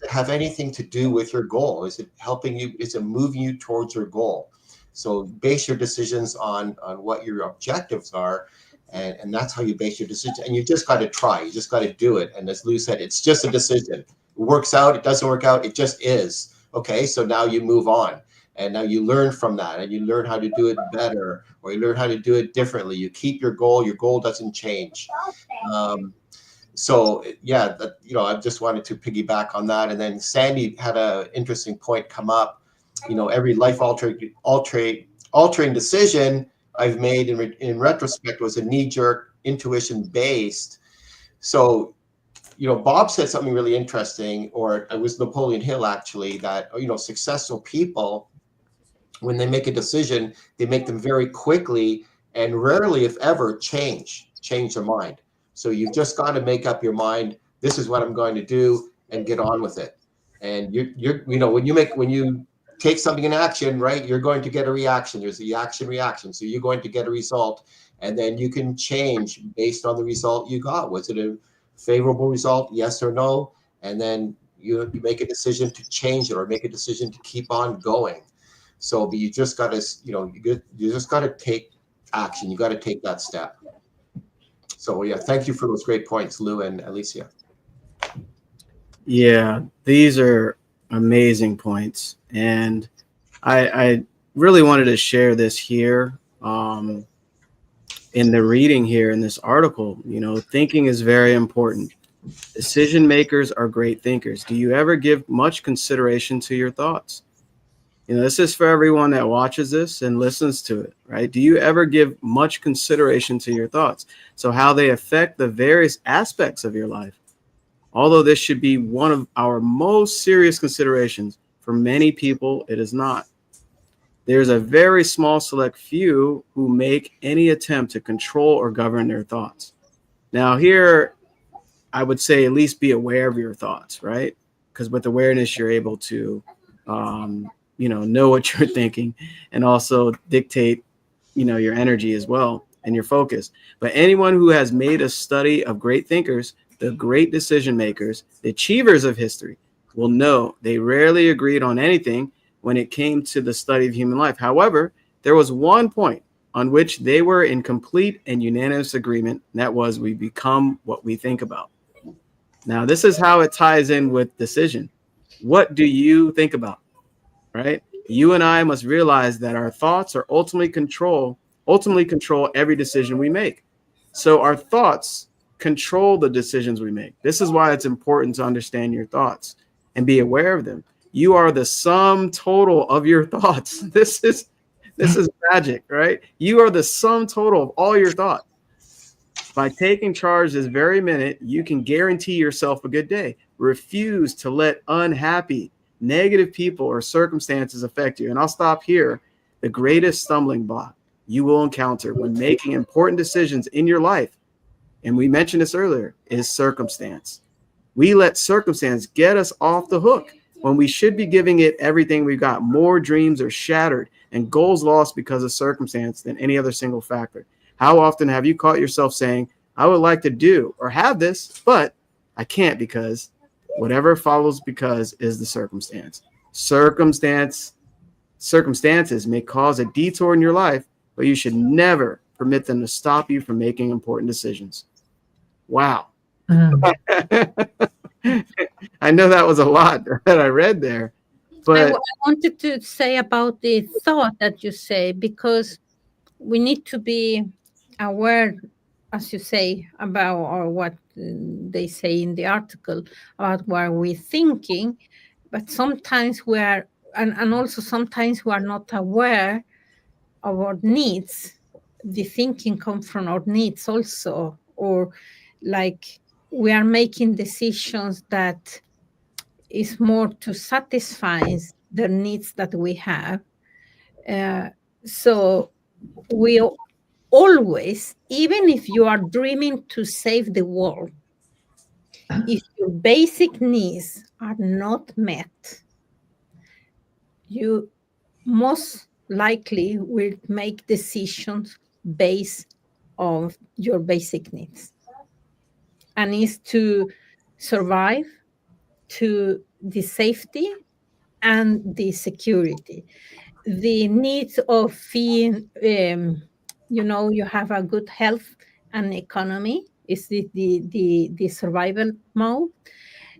have anything to do with your goal? Is it helping you? Is it moving you towards your goal? So base your decisions on what your objectives are. And that's how you base your decision. And you just got to try. You just got to do it. And as Lou said, it's just a decision. It works out. It doesn't work out. It just is. Okay, so now you move on. And now you learn from that. And you learn how to do it better. Or you learn how to do it differently. You keep your goal. Your goal doesn't change. So, yeah, I just wanted to piggyback on that. And then Sandy had an interesting point come up. Every life-altering decision I've made in retrospect was a knee-jerk, intuition-based. So, Bob said something really interesting, or it was Napoleon Hill actually, that successful people, when they make a decision, they make them very quickly and rarely, if ever, change their mind. So you've just got to make up your mind. This is what I'm going to do, and get on with it. And when you take something in action, right, you're going to get a reaction. There's the action reaction. So you're going to get a result, and then you can change based on the result you got. Was it a favorable result? Yes or no? And then you make a decision to change it, or make a decision to keep on going. So, but you just got to, you just got to take action. You got to take that step. So yeah, thank you for those great points, Lou and Alicia. Yeah, these are amazing points. And I really wanted to share this here in the reading here in this article. Thinking is very important. Decision makers are great thinkers. Do you ever give much consideration to your thoughts? This is for everyone that watches this and listens to it, right? Do you ever give much consideration to your thoughts? So how they affect the various aspects of your life. Although this should be one of our most serious considerations, for many people, it is not. There's a very small select few who make any attempt to control or govern their thoughts. Now here, I would say at least be aware of your thoughts, right? Because with awareness, you're able to, know what you're thinking, and also dictate, your energy as well and your focus. But anyone who has made a study of great thinkers, the great decision makers, the achievers of history, will know they rarely agreed on anything when it came to the study of human life. However, there was one point on which they were in complete and unanimous agreement, and that was, we become what we think about. Now, this is how it ties in with decision. What do you think about? Right? You and I must realize that our thoughts are ultimately control every decision we make. So our thoughts control the decisions we make. This is why it's important to understand your thoughts and be aware of them. You are the sum total of your thoughts. This is magic, right? You are the sum total of all your thoughts. By taking charge this very minute, you can guarantee yourself a good day. Refuse to let unhappy, negative people or circumstances affect you. And I'll stop here. The greatest stumbling block you will encounter when making important decisions in your life, and we mentioned this earlier, is circumstance. We let circumstance get us off the hook when we should be giving it everything we've got. More dreams are shattered and goals lost because of circumstance than any other single factor. How often have you caught yourself saying, I would like to do or have this, but I can't because whatever follows because is the circumstance. Circumstances may cause a detour in your life, but you should never permit them to stop you from making important decisions. Wow. I know that was a lot that I read there, but I wanted to say about the thought that you say, because we need to be aware, as you say, about or what they say in the article about what we're thinking, but sometimes we are, and also sometimes we are not aware of our needs. The thinking comes from our needs also, or like we are making decisions that is more to satisfy the needs that we have. So we always, even if you are dreaming to save the world, if your basic needs are not met, you most likely will make decisions based on your basic needs. And is to survive, to the safety and the security. The needs of being, you have a good health and economy is the survival mode.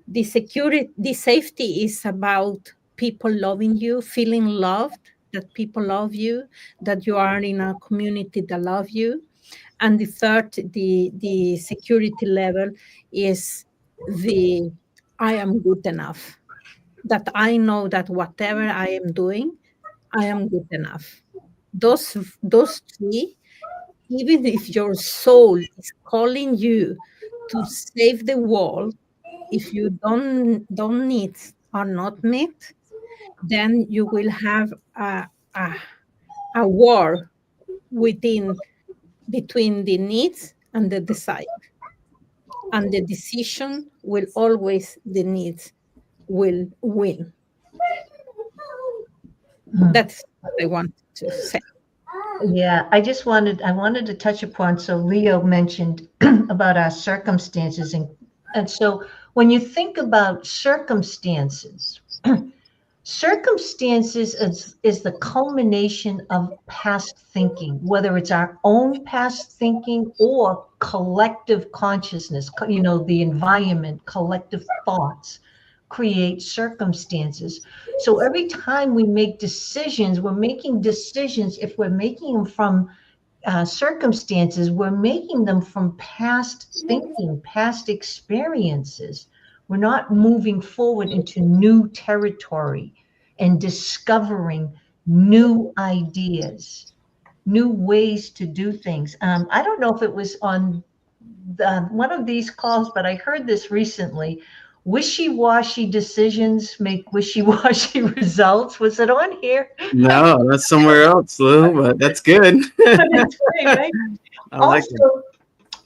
The security, the safety is about people loving you, feeling loved, that people love you, that you are in a community that love you. And the third, the security level is the I am good enough, that I know that whatever I am doing, I am good enough. Those three, even if your soul is calling you to save the world, if you don't needs are not met, then you will have a, a war within between the needs and the desire. And the decision will always the needs will win. That's what I wanted to say. Yeah, I wanted to touch upon, so Leo mentioned about our circumstances, and so when you think about circumstances, circumstances is the culmination of past thinking, whether it's our own past thinking or collective consciousness, the environment, collective thoughts create circumstances. So every time we make decisions, we're making decisions. If we're making them from circumstances, we're making them from past thinking, past experiences. We're not moving forward into new territory and discovering new ideas, new ways to do things. I don't know if it was on one of these calls, but I heard this recently. Wishy-washy decisions make wishy-washy results. Was it on here? no, that's somewhere else, Lou, but that's good. It's great, right? I like it. Also,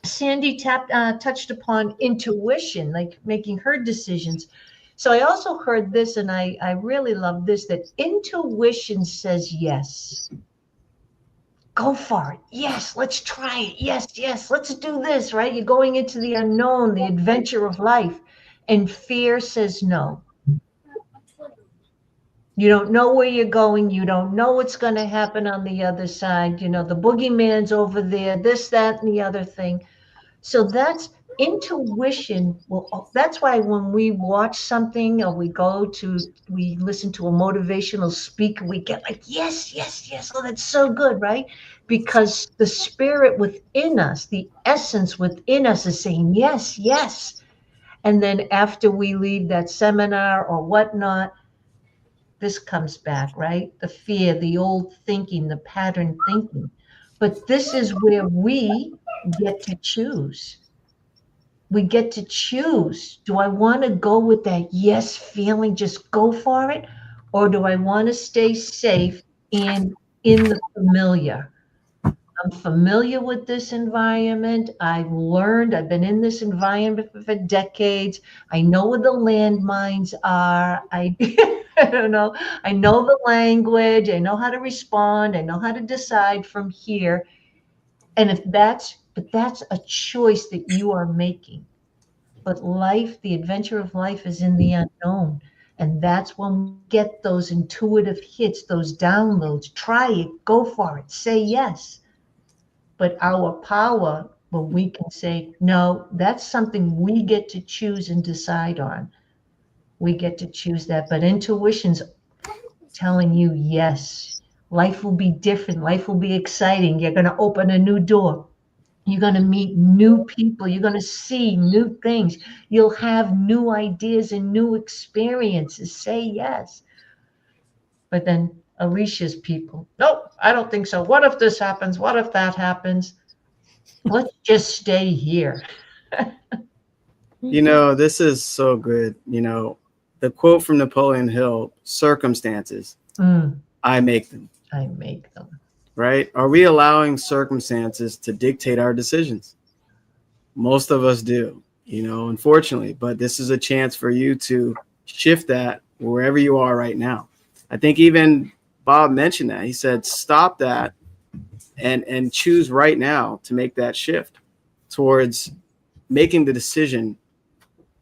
Sandy touched upon intuition, like making her decisions. So I also heard this, and I really love this, that intuition says yes. Go for it. Yes, let's try it. Yes, yes, let's do this, right? You're going into the unknown, the adventure of life. And fear says no. You don't know where you're going. You don't know what's going to happen on the other side. The boogeyman's over there, this, that, and the other thing. So that's intuition. Well, that's why when we watch something or we listen to a motivational speaker, we get like, yes, yes, yes. Oh, that's so good, right? Because the spirit within us, the essence within us is saying, yes, yes. And then after we leave that seminar or whatnot, this comes back, right? The fear, the old thinking, the pattern thinking. But this is where we get to choose. We get to choose. Do I want to go with that yes feeling, just go for it? Or do I want to stay safe and in the familiar? I'm familiar with this environment. I've been in this environment for decades. I know where the landmines are. I don't know. I know the language. I know how to respond. I know how to decide from here. And but that's a choice that you are making. But life, the adventure of life is in the unknown. And that's when we get those intuitive hits, those downloads. Try it, go for it, say yes. But our power, when we can say, no, that's something we get to choose and decide on. We get to choose that. But intuition's telling you, yes, life will be different. Life will be exciting. You're going to open a new door. You're going to meet new people. You're going to see new things. You'll have new ideas and new experiences. Say yes. But then Alicia's people, nope, I don't think so. What if this happens? What if that happens? Let's just stay here. You know, this is so good. You know, the quote from Napoleon Hill, circumstances, I make them. I make them. Right? Are we allowing circumstances to dictate our decisions? Most of us do, you know, unfortunately, but this is a chance for you to shift that wherever you are right now. I think even Bob mentioned that. He said, stop that and choose right now to make that shift towards making the decision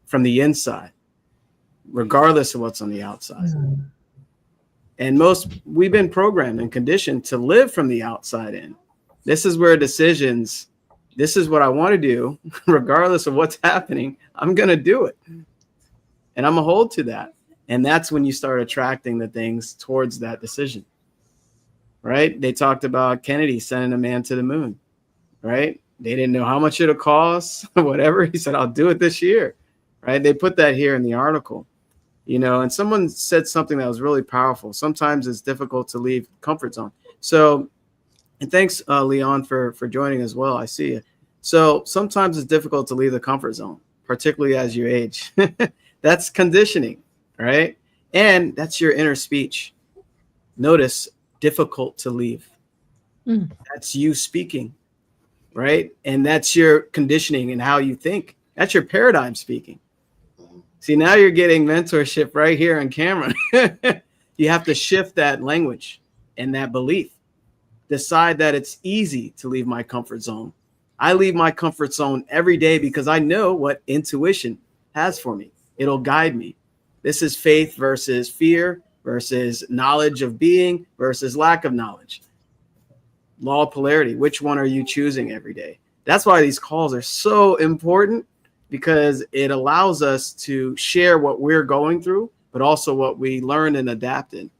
from the inside, regardless of what's on the outside. And we've been programmed and conditioned to live from the outside in. This is where decisions, this is what I want to do, regardless of what's happening, I'm going to do it. And I'm going to hold to that. And that's when you start attracting the things towards that decision, right? They talked about Kennedy sending a man to the moon, right? They didn't know how much it'll cost, whatever. He said, I'll do it this year, right? They put that here in the article. You know, and someone said something that was really powerful. Sometimes it's difficult to leave comfort zone. So, and thanks, Leon, for joining as well. I see you. So sometimes it's difficult to leave the comfort zone, particularly as you age. That's conditioning, right? And that's your inner speech. Notice, difficult to leave. That's you speaking, right? And that's your conditioning and how you think. That's your paradigm speaking. See, now you're getting mentorship right here on camera. You have to shift that language and that belief. Decide that it's easy to leave my comfort zone. I leave my comfort zone every day because I know what intuition has for me. It'll guide me. This is faith versus fear versus knowledge of being versus lack of knowledge. Law of polarity. Which one are you choosing every day? That's why these calls are so important, because it allows us to share what we're going through, but also what we learned and adapted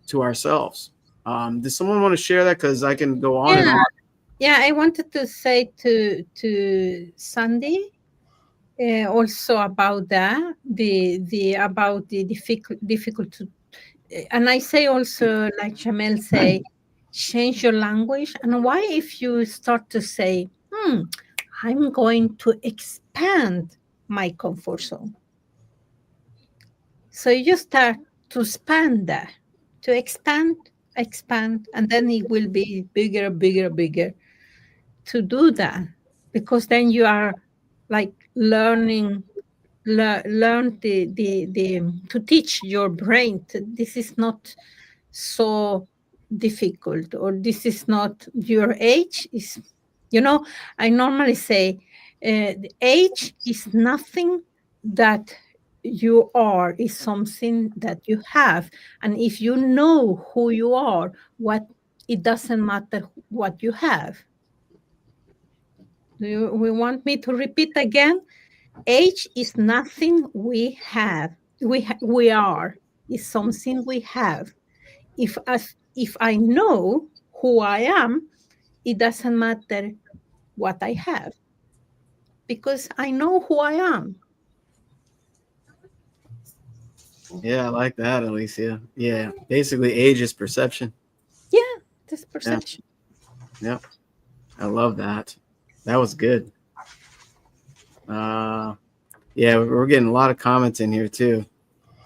to ourselves. Does someone want to share that? Because I can go on and on. Yeah, I wanted to say to Sandy also about that, the about the difficult to, and I say also, like Jamel say, change your language. And why if you start to say, I'm going to expand my comfort zone. So you just start to expand that, to expand, and then it will be bigger, bigger, bigger to do that. Because then you are like learn the to teach your brain this is not so difficult, or this is not your age is, I normally say the age is nothing that you are, is something that you have. And if you know who you are, what, it doesn't matter what you have. We want me to repeat again? Age is nothing we have. We are. Is something we have. If I know who I am, it doesn't matter what I have, because I know who I am. Yeah, I like that, Alicia. Yeah, basically, age is perception. Yeah, this perception. Yeah, I love that. That was good. Yeah, we're getting a lot of comments in here too.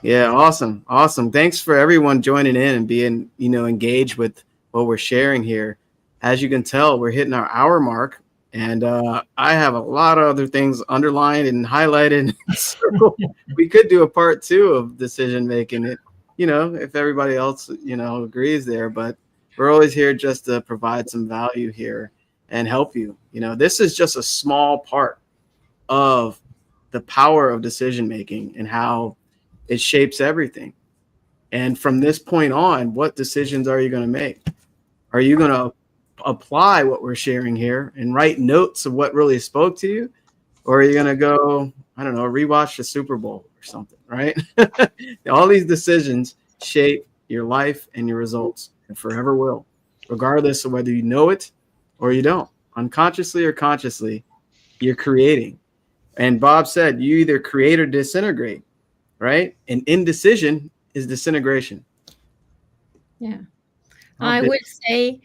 Yeah, awesome. Awesome. Thanks for everyone joining in and being, engaged with what we're sharing here. As you can tell, we're hitting our hour mark, and I have a lot of other things underlined and highlighted and circled. We could do a part 2 of decision making it, if everybody else, agrees there, but we're always here just to provide some value here and help you. This is just a small part of the power of decision making and how it shapes everything. And from this point on, what decisions are you going to make? Are you going to apply what we're sharing here and write notes of what really spoke to you? Or are you going to go, I don't know, rewatch the Super Bowl or something, right? All these decisions shape your life and your results and forever will, regardless of whether you know it or you don't. Unconsciously or consciously, you're creating. And Bob said, you either create or disintegrate, right? And indecision is disintegration. Yeah. I will say,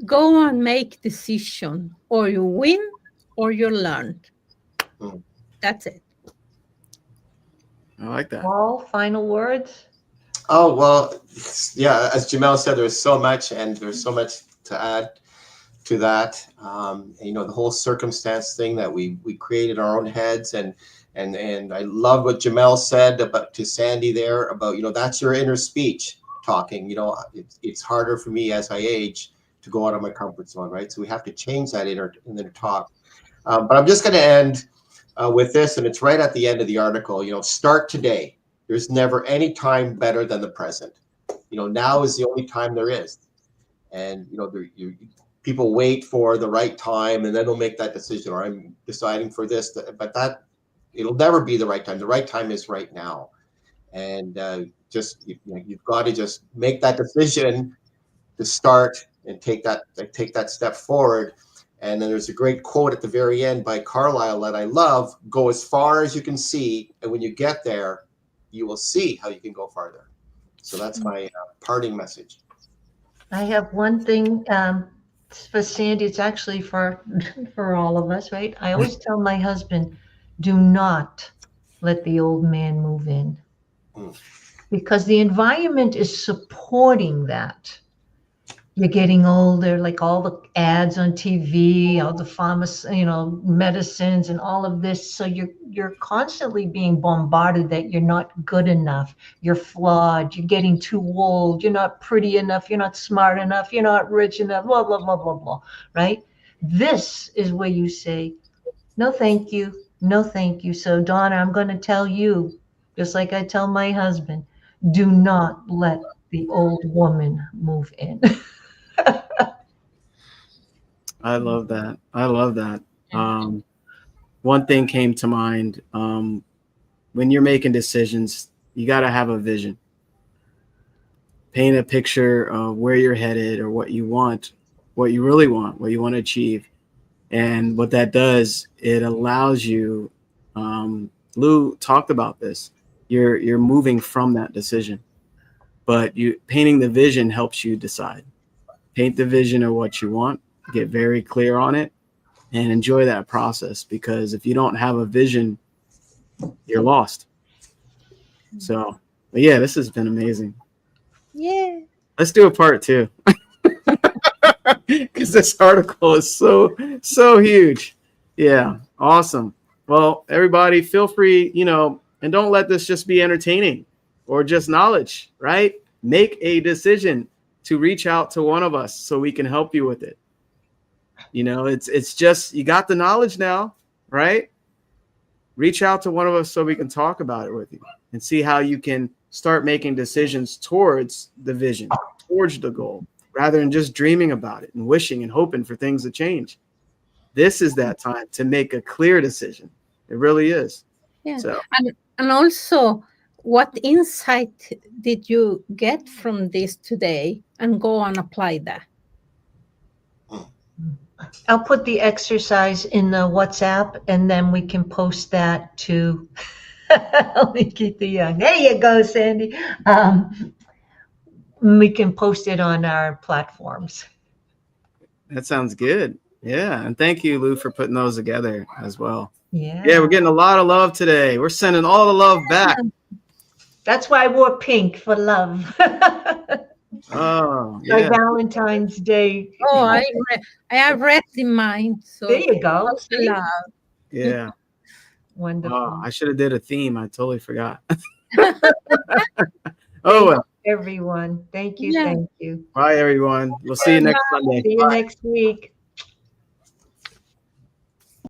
go and make decision, or you win or you learn. That's it. I like that. All final words? Oh, well, yeah, as Jamel said, there's so much, and there's so much to add to that. The whole circumstance thing that we create in our own heads, and I love what Jamel said about to Sandy there about, that's your inner speech talking. It's harder for me as I age to go out of my comfort zone, right? So we have to change that inner talk. But I'm just going to end with this, and it's right at the end of the article. Start today. There's never any time better than the present. Now is the only time there is. And, people wait for the right time and then they'll make that decision, or I'm deciding for this, but it'll never be the right time. The right time is right now. And you've got to just make that decision to start and take that step forward. And then there's a great quote at the very end by Carlyle that I love: go as far as you can see, and when you get there, you will see how you can go farther. So that's my parting message. I have one thing for Sandy. It's actually for all of us, right? I always tell my husband, do not let the old man move in, because the environment is supporting that. You're getting older, like all the ads on TV, all the medicines and all of this. So you're constantly being bombarded that you're not good enough, you're flawed, you're getting too old, you're not pretty enough, you're not smart enough, you're not rich enough, blah, blah, blah, blah, blah, right? This is where you say, no, thank you. No, thank you. So Donna, I'm going to tell you, just like I tell my husband, do not let the old woman move in. I love that. I love that. One thing came to mind. When you're making decisions, you got to have a vision. Paint a picture of where you're headed, or what you want, what you really want, what you want to achieve. And what that does, it allows you, Lou talked about this, you're moving from that decision. But painting the vision helps you decide. Paint the vision of what you want, get very clear on it, and enjoy that process, because if you don't have a vision, you're lost. So, but yeah, this has been amazing. Yeah. Let's do a part 2. Because this article is so huge. Yeah, awesome. Well, everybody, feel free, and don't let this just be entertaining or just knowledge, right? Make a decision to reach out to one of us so we can help you with it. It's just, you got the knowledge now, right? Reach out to one of us so we can talk about it with you and see how you can start making decisions towards the vision, towards the goal, rather than just dreaming about it and wishing and hoping for things to change. This is that time to make a clear decision. It really is. Yeah. So. And also, what insight did you get from this today? And go and apply that. I'll put the exercise in the WhatsApp, and then we can post that to Nikita Young. There you go, Sandy. We can post it on our platforms. That sounds good. Yeah, and thank you, Lou, for putting those together as well. Yeah. Yeah, we're getting a lot of love today. We're sending all the love back. That's why I wore pink for love. Oh, My yeah. Valentine's Day. Oh, I have red in mind. So There you go. lots of See? love. Yeah. Wonderful. Oh, I should have did a theme. I totally forgot. Thank Oh, well. everyone. Thank you. Yeah. Thank you. Bye, everyone. We'll see you next Sunday. See you next week.